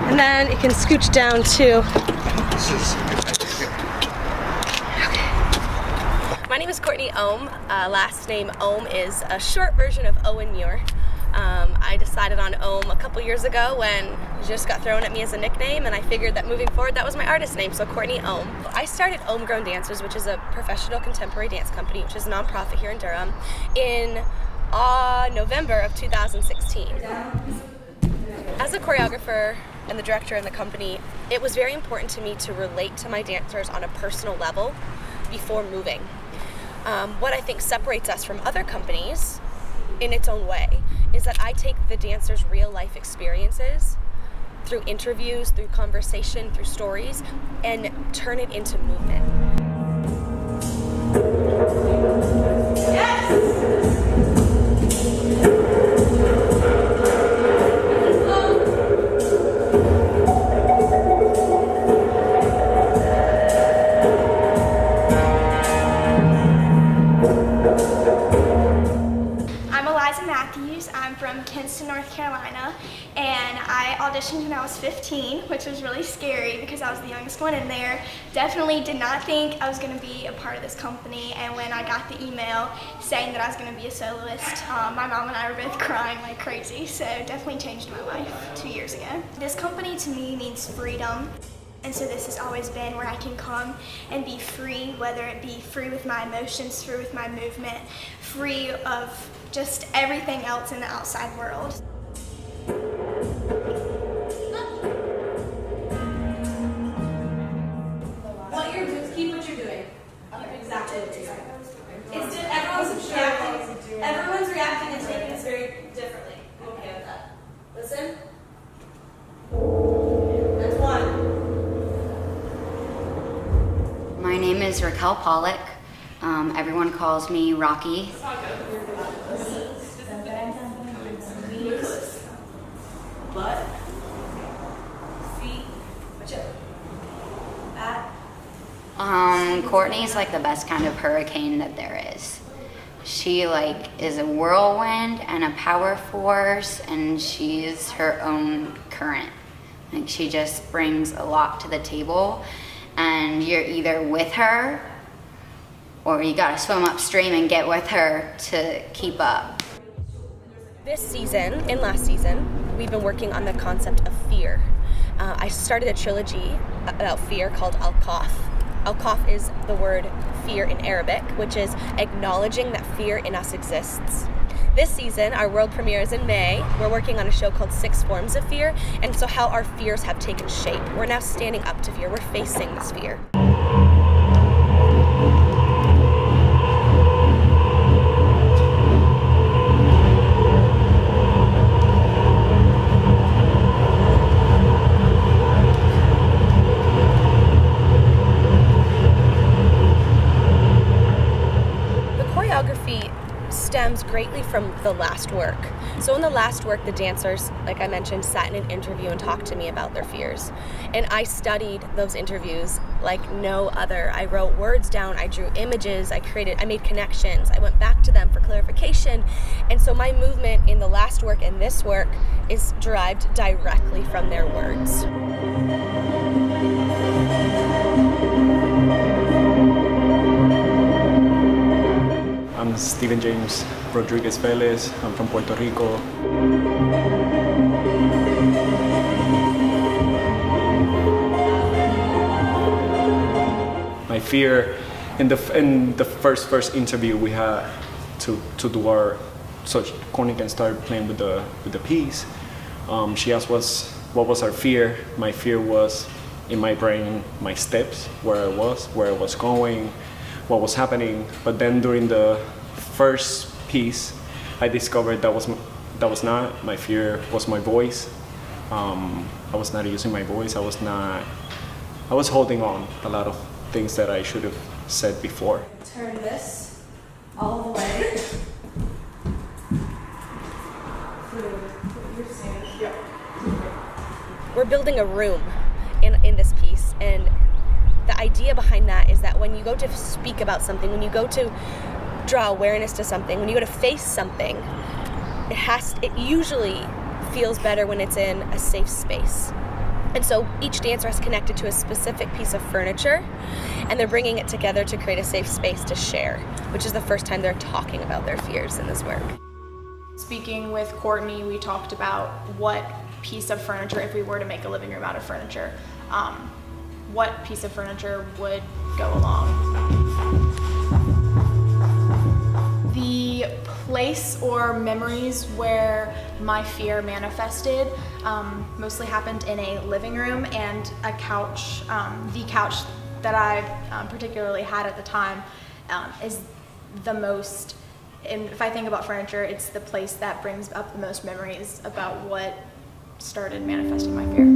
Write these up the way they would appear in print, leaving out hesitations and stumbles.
And then it can scooch down to... My name is Courtney Ohm. Last name Ohm is a short version of Owen Muir. I decided on Ohm a couple years ago when it just got thrown at me as a nickname, and I figured that moving forward that was my artist name, so Courtney Ohm. I started Ohm Grown Dancers, which is a professional contemporary dance company, which is a nonprofit here in Durham, in November of 2016. As a choreographer and the director in the company, it was very important to me to relate to my dancers on a personal level before moving. What I think separates us from other companies in its own way is that I take the dancers' real life experiences through interviews, through conversation, through stories, and turn it into movement. I'm from Kinston, North Carolina, and I auditioned when I was 15, which was really scary because I was the youngest one in there. Definitely did not think I was going to be a part of this company, and when I got the email saying that I was going to be a soloist, my mom and I were both crying like crazy, so definitely changed my life 2 years ago. This company to me means freedom. And so this has always been where I can come and be free, whether it be free with my emotions, free with my movement, free of just everything else in the outside world. What you're doing, keep what you're doing. Exactly what you're doing. It's just, everyone's reacting and taking this very differently. I'm okay with that. Listen. That's one. My name is Raquel Pollock. Everyone calls me Rocky. Butt, feet, watch out. Courtney's like the best kind of hurricane that there is. She is a whirlwind and a power force, and she's her own current. She just brings a lot to the table, and you're either with her or you gotta swim upstream and get with her to keep up. This season and last season, we've been working on the concept of fear. I started a trilogy about fear called Al-Khawf. Al-Khawf is the word fear in Arabic, which is acknowledging that fear in us exists. This season, our world premiere is in May. We're working on a show called 6 Forms of Fear, and so how our fears have taken shape. We're now standing up to fear. We're facing this fear. Stems greatly from the last work. So in the last work, the dancers, like I mentioned, sat in an interview and talked to me about their fears. And I studied those interviews like no other. I wrote words down, I drew images, I made connections, I went back to them for clarification. And so my movement in the last work and this work is derived directly from their words. I'm Steven James Rodriguez Velez. I'm from Puerto Rico. My fear in the first interview we had to do our, so Courtney can start playing with the piece. She asked what was our fear. My fear was in my brain, my steps, where I was going, what was happening. But then during the first piece, I discovered that was not my fear. Was my voice. I was not using my voice. I was holding on a lot of things that I should have said before. Turn this all the way. We're building a room in this piece, and the idea behind that is that when you go to speak about something, when you go to draw awareness to something, when you go to face something, it usually feels better when it's in a safe space. And so each dancer is connected to a specific piece of furniture, and they're bringing it together to create a safe space to share, which is the first time they're talking about their fears in this work. Speaking with Courtney, we talked about what piece of furniture, if we were to make a living room out of furniture, what piece of furniture would go along. The place or memories where my fear manifested mostly happened in a living room and a couch. The couch that I particularly had at the time is the most, and if I think about furniture, it's the place that brings up the most memories about what started manifesting my fear.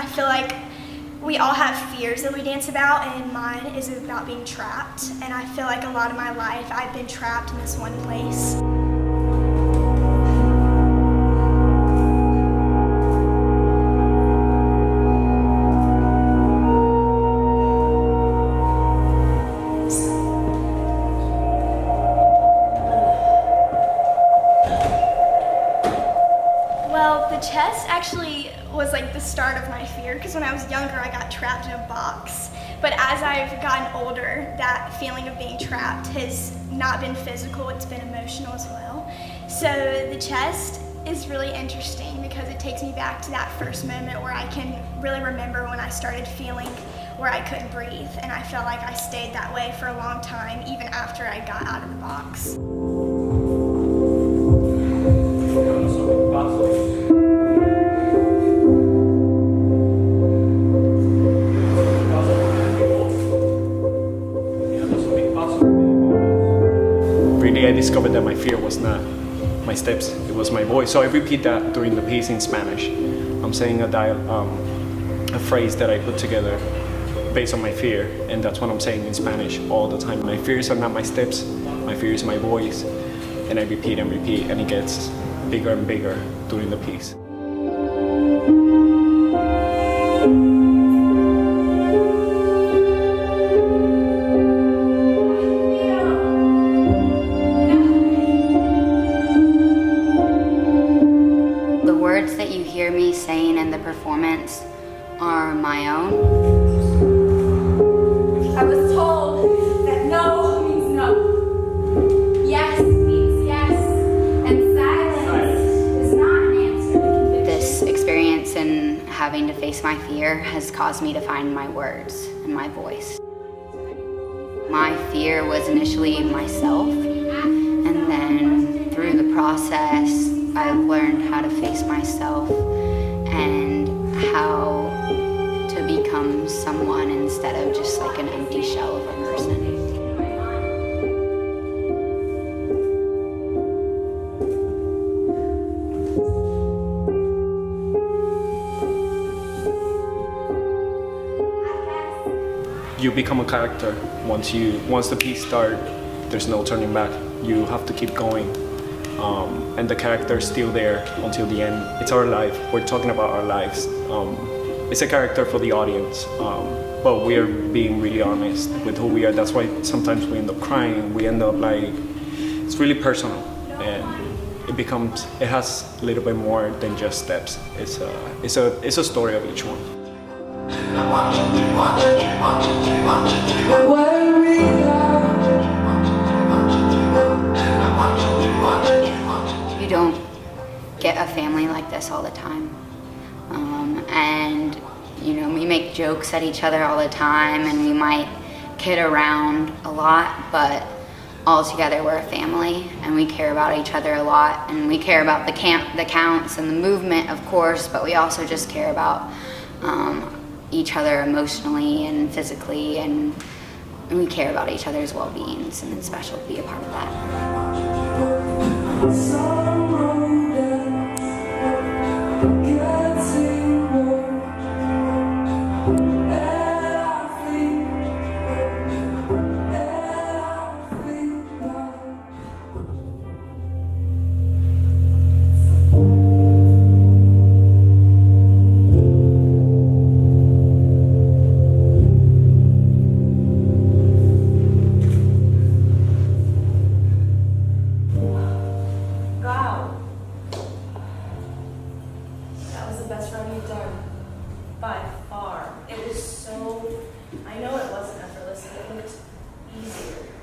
I feel like we all have fears that we dance about, and mine is about being trapped. And I feel like a lot of my life I've been trapped in this one place. Well, the chest actually was like the start of my fear, because when I was younger I got trapped in a box. But as I've gotten older, that feeling of being trapped has not been physical, it's been emotional as well. So the chest is really interesting because it takes me back to that first moment where I can really remember when I started feeling where I couldn't breathe, and I felt like I stayed that way for a long time even after I got out of the box. Really, I discovered that my fear was not my steps, it was my voice. So I repeat that during the piece in Spanish. I'm saying a phrase that I put together based on my fear, and that's what I'm saying in Spanish all the time. My fears are not my steps, my fear is my voice. And I repeat and repeat, and it gets bigger and bigger during the piece. The words that you hear me saying in the performance are my own. I was told that no means no. Yes means yes. And silence is not an answer to conviction. This experience in having to face my fear has caused me to find my words and my voice. My fear was initially myself, and then through the process, I've learned how to face myself and how to become someone instead of just like an empty shell of a person. You become a character. Once the piece starts, there's no turning back. You have to keep going. And the character is still there until the end. It's our life. We're talking about our lives. It's a character for the audience, but we are being really honest with who we are. That's why sometimes we end up crying. We end up like, it's really personal, and it has a little bit more than just steps. It's a story of each one. You don't get a family like this all the time. And you know, we make jokes at each other all the time, and we might kid around a lot, but all together we're a family, and we care about each other a lot, and we care about the counts and the movement, of course, but we also just care about each other emotionally and physically, and we care about each other's well-beings, and it's special to be a part of that. it is so, I know it wasn't effortless, it looked easier.